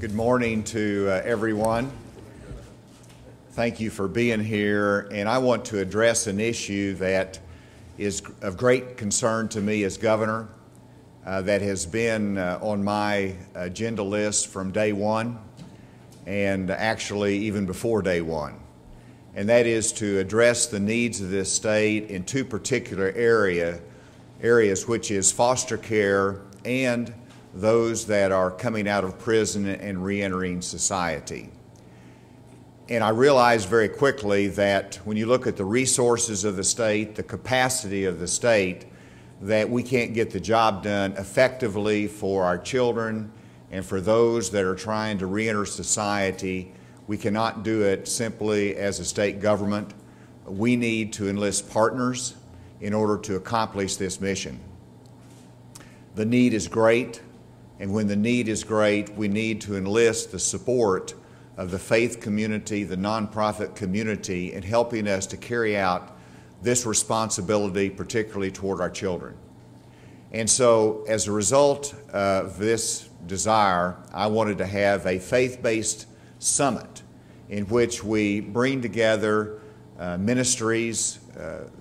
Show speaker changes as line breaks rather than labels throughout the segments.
Good morning to everyone. Thank you for being here, and I want to address an issue that is of great concern to me as governor, that has been on my agenda list from day one, and actually even before day one. And that is to address the needs of this state in two particular areas, which is foster care and those that are coming out of prison and reentering society. And I realized very quickly that when you look at the resources of the state, the capacity of the state, that we can't get the job done effectively for our children and for those that are trying to reenter society. We cannot do it simply as a state government. We need to enlist partners in order to accomplish this mission. The need is great, and when the need is great, we need to enlist the support of the faith community, the nonprofit community, in helping us to carry out this responsibility, particularly toward our children. And so, as a result of this desire, I wanted to have a faith-based summit in which we bring together ministries,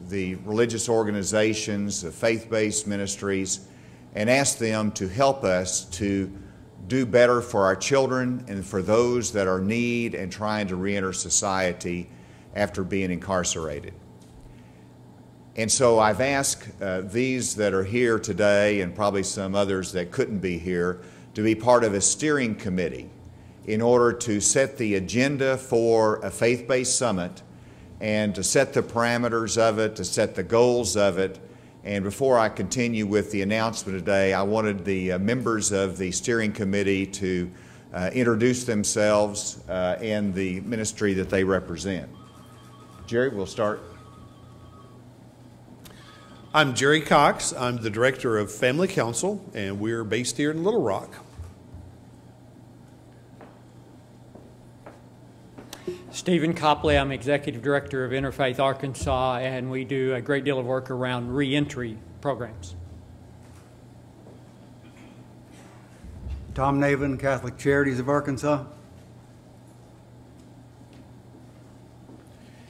the religious organizations, the faith-based ministries, and ask them to help us to do better for our children and for those that are in need and trying to reenter society after being incarcerated. And so I've asked these that are here today, and probably some others that couldn't be here, to be part of a steering committee in order to set the agenda for a faith-based summit and to set the parameters of it, to set the goals of it. And before I continue with the announcement today, I wanted the members of the steering committee to introduce themselves and the ministry that they represent. Jerry, we'll start.
I'm Jerry Cox. I'm the Director of Family Council, and we're based here in Little Rock.
Stephen Copley, I'm Executive Director of Interfaith Arkansas, and we do a great deal of work around reentry programs.
Tom Navin, Catholic Charities of Arkansas.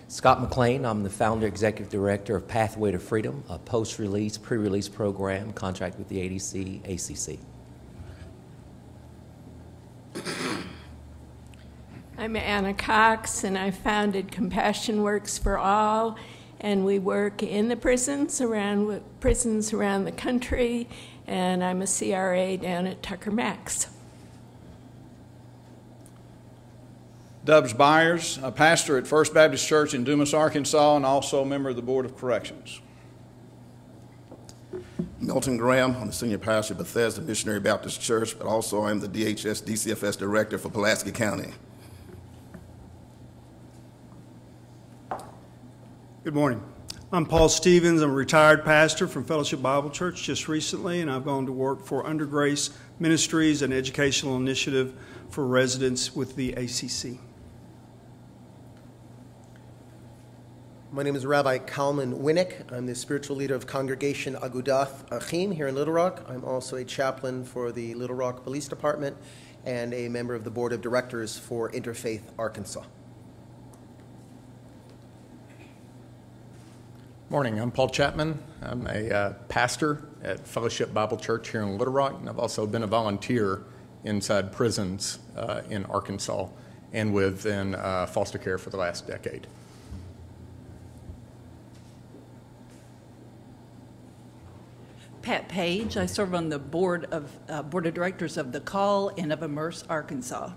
Scott McLean, I'm the Founder Executive Director of Pathway to Freedom, a post-release, pre-release program, contract with the ADC, ACC.
I'm Anna Cox, and I founded Compassion Works for All, and we work in the prisons around the country, and I'm a CRA down at Tucker Max.
Dubs Byers, a pastor at First Baptist Church in Dumas, Arkansas, and also a member of the Board of Corrections.
Milton Graham, I'm the senior pastor at Bethesda Missionary Baptist Church, but also I'm the DHS DCFS director for Pulaski County.
Good morning. I'm Paul Stevens. I'm a retired pastor from Fellowship Bible Church just recently, and I've gone to work for Under Grace Ministries, an educational initiative for residents with the ACC.
My name is Rabbi Kalman Winnick. I'm the spiritual leader of Congregation Agudath Achim here in Little Rock. I'm also a chaplain for the Little Rock Police Department and a member of the Board of Directors for Interfaith Arkansas.
Morning, I'm Paul Chapman. I'm a pastor at Fellowship Bible Church here in Little Rock, and I've also been a volunteer inside prisons in Arkansas and within foster care for the last decade.
Pat Page. I serve on the board of directors of The Call and of Immerse Arkansas.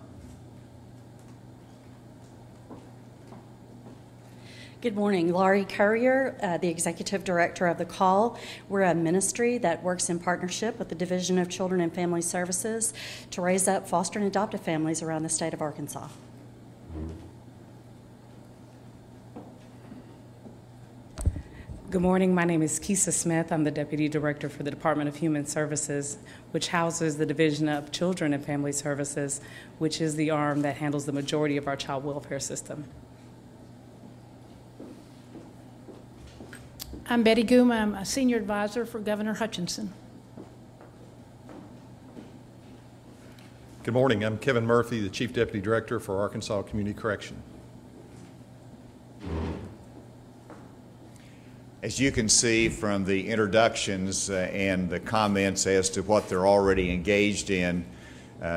Good morning. Laurie Currier, the Executive Director of The Call. We're a ministry that works in partnership with the Division of Children and Family Services to raise up foster and adoptive families around the state of Arkansas.
Good morning. My name is Keisa Smith. I'm the Deputy Director for the Department of Human Services, which houses the Division of Children and Family Services, which is the arm that handles the majority of our child welfare system.
I'm Betty Goom. I'm a Senior Advisor for Governor Hutchinson.
Good morning. I'm Kevin Murphy, the Chief Deputy Director for Arkansas Community Correction.
As you can see from the introductions and the comments as to what they're already engaged in,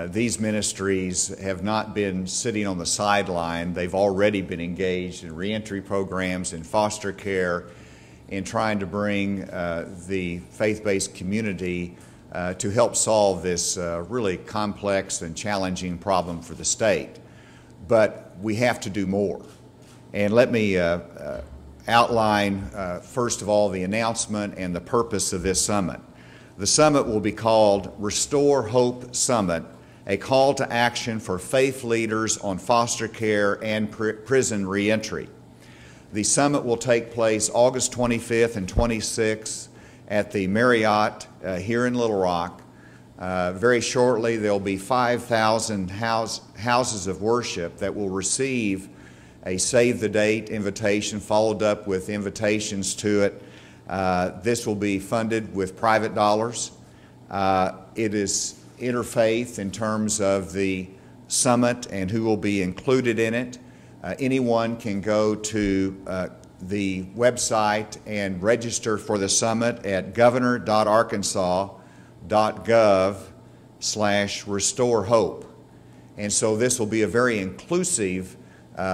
these ministries have not been sitting on the sideline. They've already been engaged in reentry programs, in foster care, in trying to bring the faith-based community to help solve this really complex and challenging problem for the state. But we have to do more. And let me outline, first of all, the announcement and the purpose of this summit. The summit will be called RestoreHope Summit, a call to action for faith leaders on foster care and prison reentry. The summit will take place August 25th and 26th at the Marriott here in Little Rock. Very shortly, there'll be 5,000 houses of worship that will receive a save the date invitation followed up with invitations to it. This will be funded with private dollars. It is interfaith in terms of the summit and who will be included in it. Anyone can go to the website and register for the summit at governor.arkansas.gov/RestoreHope. And so this will be a very inclusive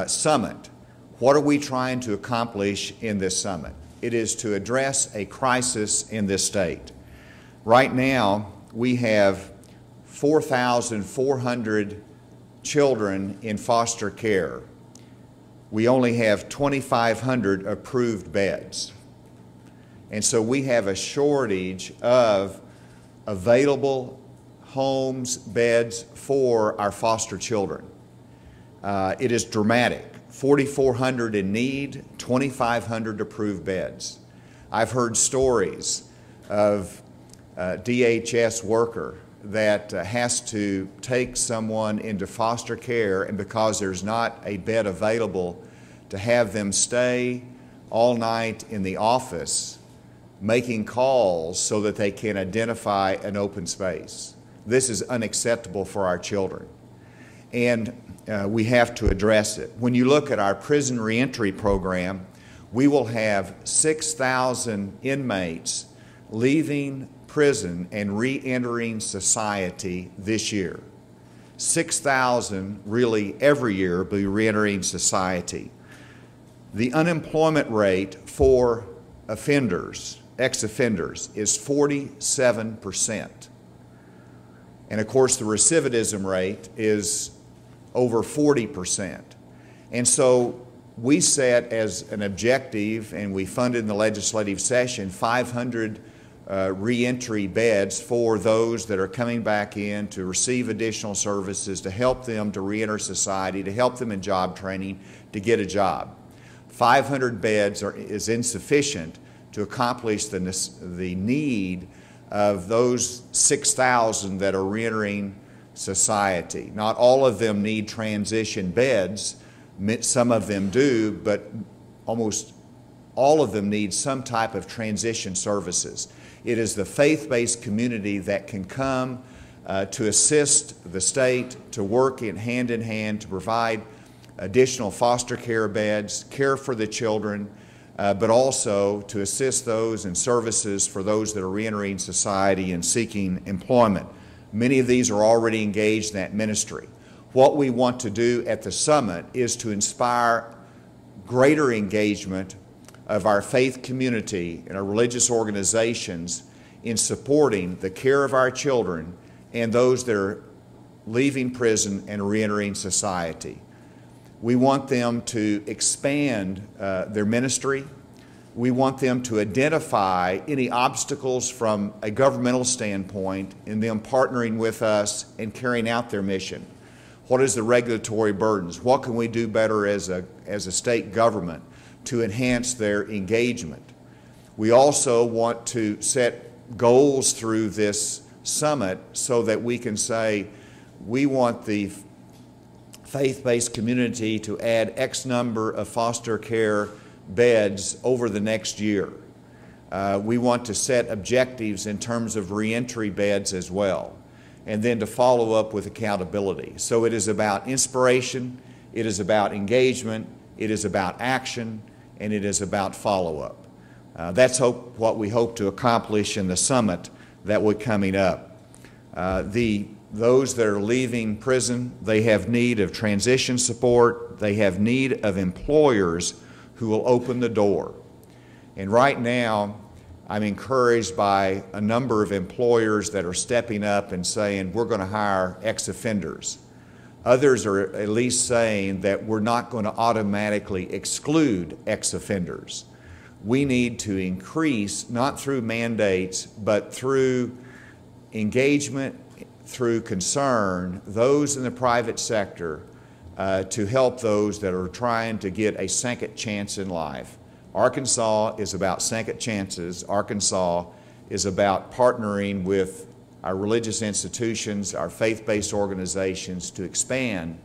summit. What are we trying to accomplish in this summit? It is to address a crisis in this state. Right now, we have 4,400 children in foster care. We only have 2,500 approved beds. And so we have a shortage of available homes, beds for our foster children. It is dramatic. 4,400 in need, 2,500 approved beds. I've heard stories of a DHS worker that has to take someone into foster care, and because there's not a bed available, to have them stay all night in the office making calls so that they can identify an open space. This is unacceptable for our children, and we have to address it. When you look at our prison reentry program, we will have 6,000 inmates leaving prison and re-entering society this year. 6,000 really every year will be re-entering society. The unemployment rate for offenders, ex-offenders, is 47%. And of course the recidivism rate is over 40%. And so we set as an objective, and we funded in the legislative session, 500 reentry beds for those that are coming back in to receive additional services, to help them to reenter society, to help them in job training, to get a job. 500 beds is insufficient to accomplish the need of those 6,000 that are reentering society. Not all of them need transition beds. Some of them do, but almost all of them need some type of transition services. It is the faith-based community that can come to assist the state, to work hand in hand to provide additional foster care beds, care for the children, but also to assist those in services for those that are reentering society and seeking employment. Many of these are already engaged in that ministry. What we want to do at the summit is to inspire greater engagement of our faith community and our religious organizations in supporting the care of our children and those that are leaving prison and reentering society. We want them to expand their ministry. We want them to identify any obstacles from a governmental standpoint in them partnering with us and carrying out their mission. What is the regulatory burdens? What can we do better as a state government to enhance their engagement? We also want to set goals through this summit so that we can say we want the faith-based community to add X number of foster care beds over the next year. We want to set objectives in terms of reentry beds as well. and then to follow up with accountability. So it is about inspiration, it is about engagement, it is about action, and it is about follow-up. That's what we hope to accomplish in the summit that we're coming up. Those that are leaving prison, they have need of transition support, they have need of employers who will open the door. And right now, I'm encouraged by a number of employers that are stepping up and saying, we're going to hire ex-offenders. Others are at least saying that we're not going to automatically exclude ex-offenders. We need to increase, not through mandates, but through engagement, through concern, those in the private sector to help those that are trying to get a second chance in life. Arkansas is about second chances. Arkansas is about partnering with our religious institutions, our faith-based organizations to expand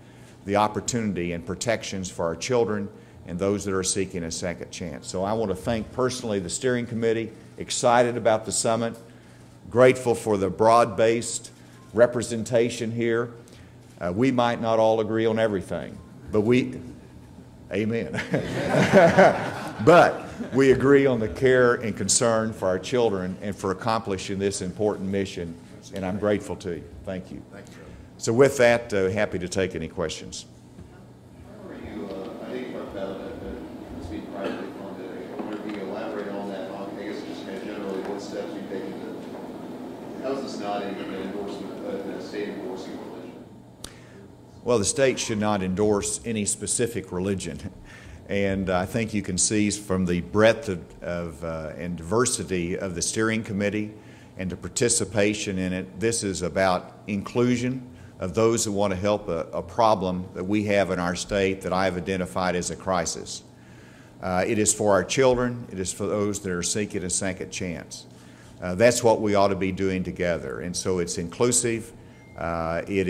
the opportunity and protections for our children and those that are seeking a second chance. So I want to thank personally the steering committee, excited about the summit, grateful for the broad-based representation here. We might not all agree on everything, but amen. But we agree on the care and concern for our children and for accomplishing this important mission, and I'm grateful to you. Thank you. Thank you. So with that, happy to take any questions.
I think you talked about this being privately funded. I wonder if you can elaborate on that. I guess just kind of generally what steps you've taken to, how is this not an endorsement of a state endorsing religion?
Well, the state should not endorse any specific religion. And I think you can see from the breadth and diversity of the steering committee and the participation in it, this is about inclusion of those who want to help a problem that we have in our state that I have identified as a crisis. It is for our children. It is for those that are seeking a second chance. That's what we ought to be doing together. And so it's inclusive. It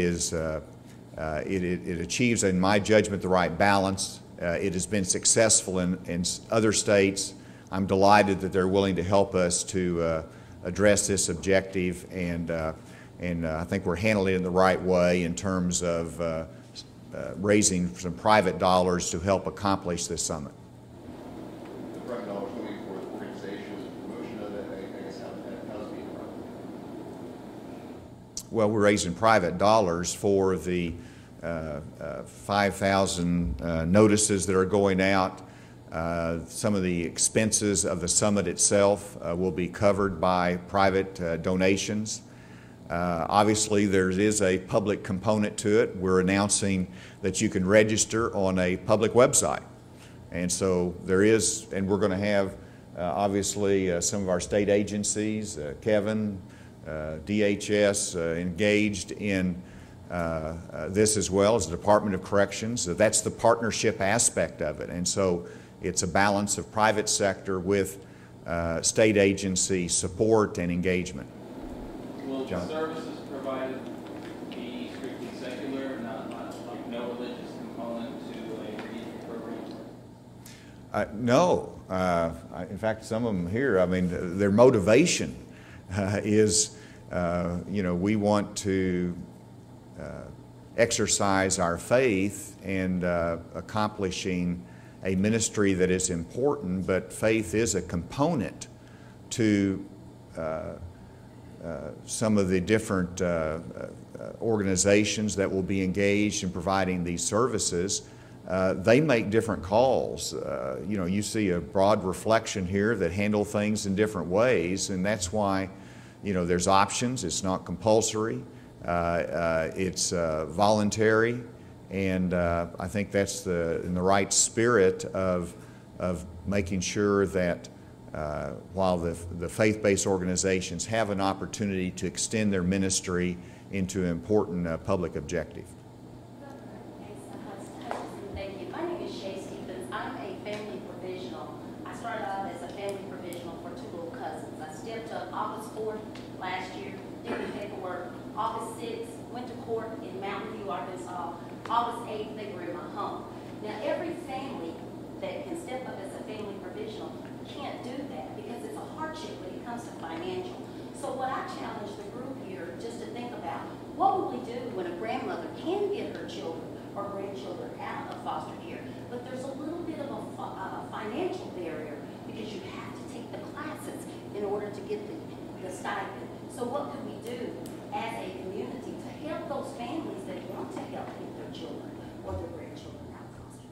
achieves, in my judgment, the right balance. It has been successful in other states. I'm delighted that they're willing to help us to address this objective, and I think we're handling it in the right way in terms of raising some private dollars to help accomplish this summit.
The private dollars going for organizations and promotion of it, I guess how's it being run?
Well, we're raising private dollars for the 5,000 notices that are going out. Some of the expenses of the summit itself will be covered by private donations. Obviously, there is a public component to it. We're announcing that you can register on a public website. And so there is, and we're going to have obviously some of our state agencies, Kevin, DHS, engaged in this as well as the Department of Corrections. So that's the partnership aspect of it. And so it's a balance of private sector with state agency support and engagement.
Will the services provided be strictly secular, not like no religious component to a reentry program?
No. In fact, some of them here, I mean, their motivation is, we want to exercise our faith and accomplishing a ministry that is important, but faith is a component to some of the different organizations that will be engaged in providing these services. They make different calls. You see a broad reflection here that handle things in different ways, and that's why, there's options. It's not compulsory. It's voluntary, and I think that's in the right spirit of making sure that while the faith-based organizations have an opportunity to extend their ministry into an important public objective.
Thank you. My name is Shay Stevens. I'm a family provisional. I started out as a family provisional for two little cousins. I stepped up August 4th last year, did the paperwork. August 6th, went to court in Mountain View, Arkansas. August 8th, they were in my home. Now, every family that can step up as a family provisional can't do that because it's a hardship when it comes to financial. So what I challenge the group here just to think about, What will we do when a grandmother can get her children or grandchildren out of foster care, but there's a little bit of a financial barrier because you have to take the classes in order to get the stipend. So what can we do as a community to help those families that want to help get their children or their grandchildren out of foster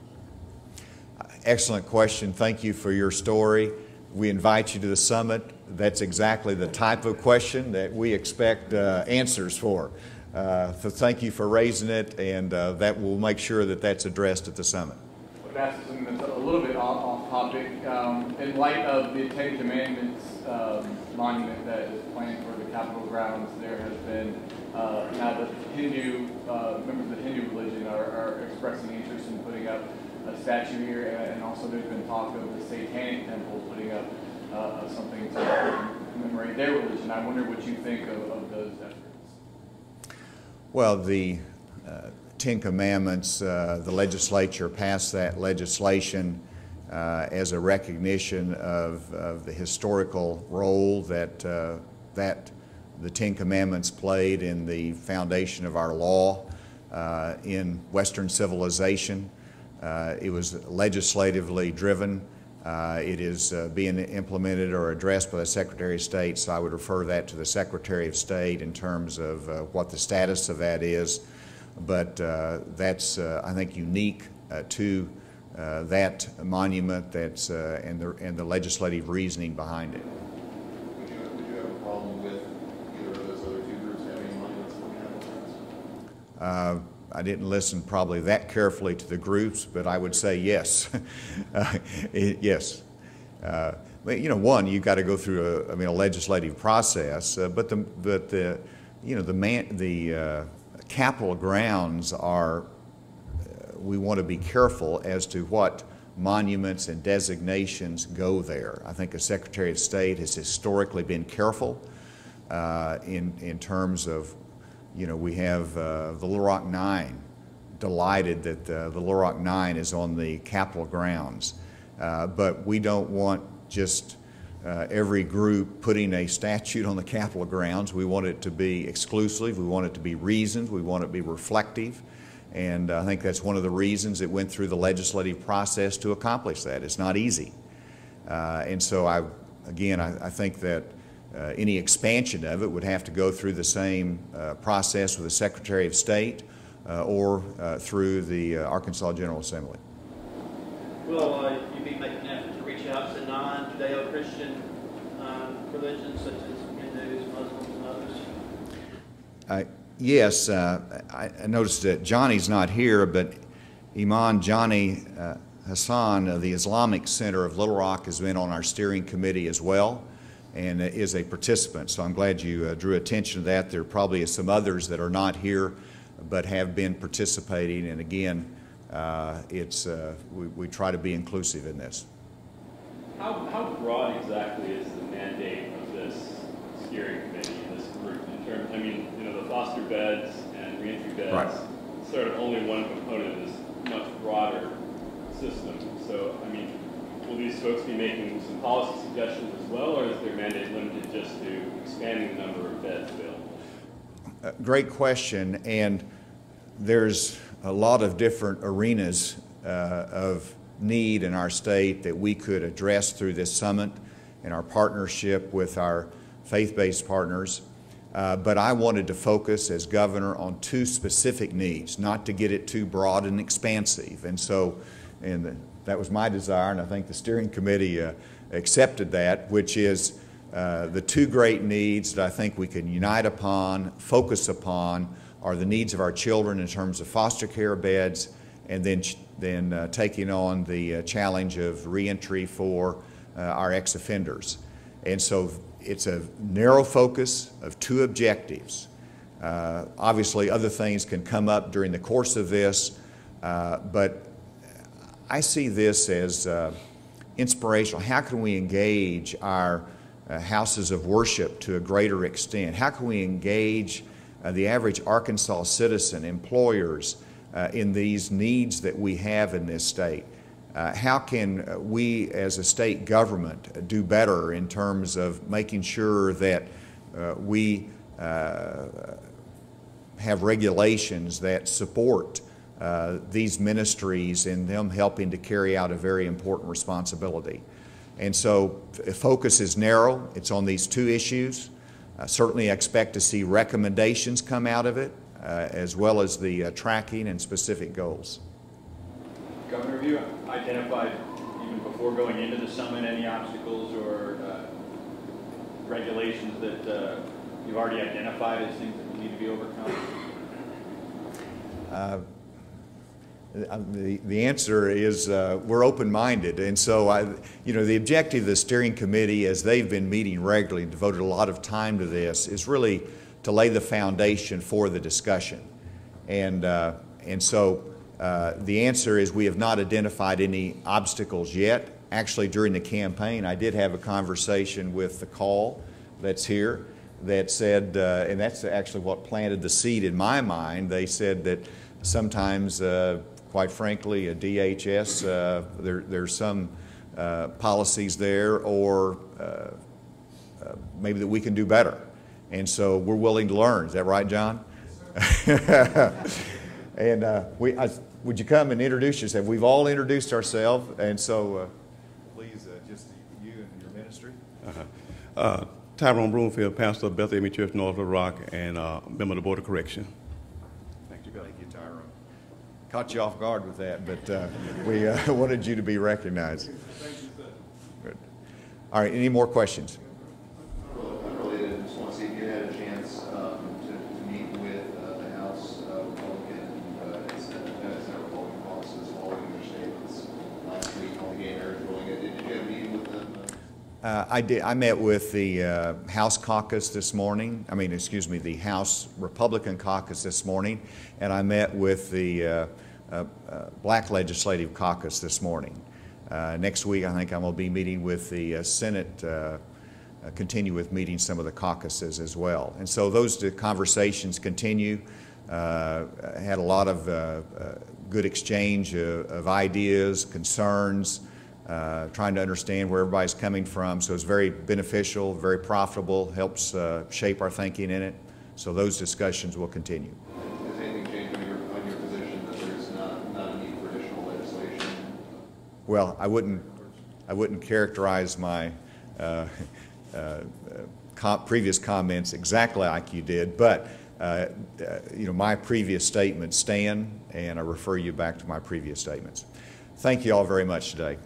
care?
Excellent question. Thank you for your story. We invite you to the summit. That's exactly the type of question that we expect answers for. So thank you for raising it, and that will make sure that that's addressed at the summit.
I've asked something that's a little bit off topic. In light of the Ten Commandments monument that is planned for the Capitol grounds, there has been now that members of the Hindu religion are expressing interest in putting up a statue here, and also there's been talk of the Satanic Temple putting up something to commemorate their religion. I wonder what you think of those efforts.
Well, the Ten Commandments, the legislature passed that legislation as a recognition of the historical role that the Ten Commandments played in the foundation of our law in Western civilization. It was legislatively driven. It is being implemented or addressed by the Secretary of State, so I would refer that to the Secretary of State in terms of what the status of that is. But that's, I think, unique to that monument that's, and the legislative reasoning behind it.
Would you have a problem with either of those other two groups having monuments in the Capitol?
I didn't listen probably that carefully to the groups, but I would say yes. Yes. But, you know, one, you've got to go through a legislative process, but the Capitol grounds are, we want to be careful as to what monuments and designations go there. I think the Secretary of State has historically been careful in terms of, you know, we have the Little Rock Nine, delighted that the Little Rock Nine is on the Capitol grounds. But we don't want just every group putting a statue on the Capitol grounds. We want it to be exclusive. We want it to be reasoned. We want it to be reflective. And I think that's one of the reasons it went through the legislative process to accomplish that. It's not easy. And so I think that any expansion of it would have to go through the same process with the Secretary of State or through the Arkansas General Assembly.
Will you be making an effort to reach out to non-Judeo-Christian religions such as Hindus, Muslims, and others?
Yes, I noticed that Johnny's not here, but Imam Johnny Hassan of the Islamic Center of Little Rock has been on our steering committee as well and is a participant. So I'm glad you drew attention to that. There probably is some others that are not here but have been participating. And again, we try to be inclusive in this.
How broad exactly is the mandate of this steering committee, this group, in terms, I mean, you know, the foster beds and reentry beds, right, sort of only one component of this much broader system. So, I mean, will these folks be making some policy suggestions as well, or is their mandate limited just to expanding the number of beds available?
Great question, and there's a lot of different arenas of need in our state that we could address through this summit and our partnership with our faith-based partners. But I wanted to focus as governor on two specific needs, not to get it too broad and expansive. And so, that was my desire, and I think the steering committee accepted that, which is the two great needs that I think we can unite upon, focus upon, are the needs of our children in terms of foster care beds, and then taking on the challenge of reentry for our ex-offenders. And so it's a narrow focus of two objectives. Obviously, other things can come up during the course of this, but I see this as inspirational. How can we engage our houses of worship to a greater extent? How can we engage the average Arkansas citizen, employers, in these needs that we have in this state? How can we as a state government do better in terms of making sure that we have regulations that support these ministries and them helping to carry out a very important responsibility. And so focus is narrow. It's on these two issues. Certainly expect to see recommendations come out of it, as well as the tracking and specific goals.
Governor, have you identified, even before going into the summit, any obstacles or regulations that you've already identified as things that need to be overcome?
The answer is we're open-minded, and so the objective of the steering committee, as they've been meeting regularly and devoted a lot of time to this, is really to lay the foundation for the discussion. And so the answer is we have not identified any obstacles yet. Actually, during the campaign, I did have a conversation with the call that's here that said, and that's actually what planted the seed in my mind. They said that sometimes, quite frankly, a DHS, there's some policies there, or maybe that we can do better. And so we're willing to learn. Is that right, John? And would you come and introduce yourself? We've all introduced ourselves, and so please, just you and your ministry.
Tyrone Broomfield, pastor of Bethel AME Church, North Little Rock, and member of the Board of Correction.
Thank you, Tyrone. Caught you off guard with that, but we wanted you to be recognized. Good. All right, any more questions?
Unrelated, just want to see if you had a chance to meet with the House Republican and Senate Republican caucuses following their statements last week on the gay marriage ruling. Did you have a meeting with them?
I did. I met with the House caucus this morning. The House Republican caucus this morning, and I met with the Black Legislative Caucus this morning. Next week, I think I'm going to be meeting with the Senate, continue with meeting some of the caucuses as well. And so those conversations continue. Had a lot of good exchange of ideas, concerns, trying to understand where everybody's coming from. So it's very beneficial, very profitable, helps shape our thinking in it. So those discussions will continue.
Has anything changed on your position that there's not a need for additional legislation?
Well, I wouldn't characterize my previous comments exactly like you did, but my previous statements stand, and I refer you back to my previous statements. Thank you all very much today.